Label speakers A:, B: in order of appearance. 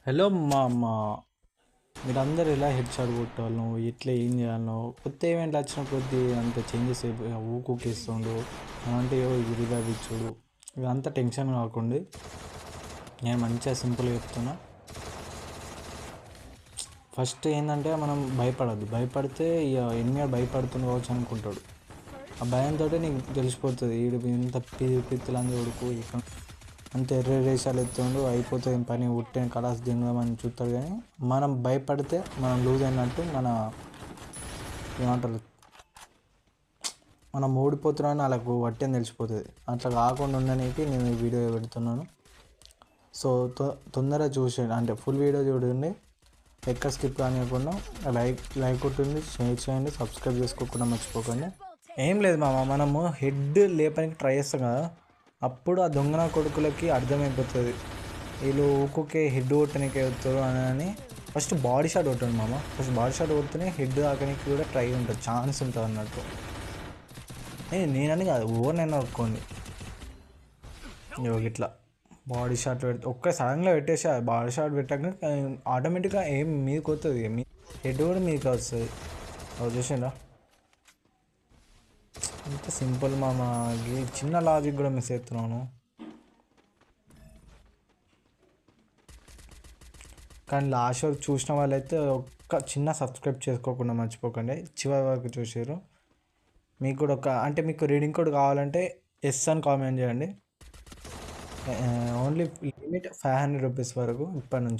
A: Hello మా మీరందరూ ఎలా హెడ్ షాట్ కొట్టాలనో ఎట్లా ఏం చేయాలనో కొత్త ఈవెంట్లు వచ్చిన కొద్దీ అంత చేంజెస్ అయిపోయి ఊకుకిస్తుండు అంటే ఇది రివైవ్ ఇచ్చుడు ఇదంతా టెన్షన్ కాకుండా నేను మంచిగా సింపుల్గా చెప్తున్నా. ఫస్ట్ ఏంటంటే మనం భయపడితే ఇక ఎనిమిది భయపడుతుంది కావచ్చు అనుకుంటాడు. ఆ భయంతో నీకు తెలిసిపోతుంది వీడు ఇంత పిత్తులని కొడుకు ఇక్కడ అంత రేషాలు ఎత్తుండు అయిపోతుంది పని ఉట్టిన కలాస్ దిందామని చూస్తారు. కానీ మనం భయపడితే మనం లూజ్ అయినట్టు ఏమంటారు మనం ఓడిపోతున్నామని వాళ్ళకు వట్టని తెలిసిపోతుంది. అట్లా కాకుండా ఉండడానికి నేను ఈ వీడియో పెడుతున్నాను. సో తొందరగా చూసేయండి, అంటే ఫుల్ వీడియో చూడండి, ఎక్కడ స్కిప్ కానివ్వకుండా లైక్ కొట్టింది, షేర్ చేయండి, సబ్స్క్రైబ్ చేసుకోకుండా మర్చిపోకండి. ఏం లేదు మనము హెడ్ లేపడానికి ట్రై చేస్తాం కదా, అప్పుడు ఆ దొంగన కొడుకులకి అర్థమైపోతుంది వీళ్ళు ఊకే హెడ్ కొట్టడానికి అవుతారు అని. ఫస్ట్ బాడీ షాట్ కొట్టండి ఫస్ట్ బాడీ షాట్ కొడితేనే హెడ్ తాకడానికి కూడా ట్రై ఉంటుంది, ఛాన్స్ ఉంటుంది అన్నట్టు. నేనని కాదు, ఓవర్నైనా కొట్టుకోండి. ఇట్లా బాడీ షాట్ పెడితే ఒక్క సడన్గా పెట్టేసి బాడీ షాట్ పెట్టాక ఆటోమేటిక్గా ఏం మీదకి వస్తుంది, మీ హెడ్ కూడా మీదకి వస్తుంది. అది చూసిండా ఇంత సింపుల్ చిన్న లాజిక్ కూడా మిస్ అవుతున్నాను. కానీ లాస్ట్ వరకు చూసిన వాళ్ళైతే ఒక్క చిన్న సబ్స్క్రైబ్ చేసుకోకుండా మర్చిపోకండి. చివరి వరకు చూసారు. మీకు కూడా అంటే మీకు రీడింగ్ కోడ్ కావాలంటే ఎస్ అని కామెంట్ చేయండి. ఓన్లీ లిమిట్ 500 రూపీస్ వరకు ఇప్పటి నుంచి.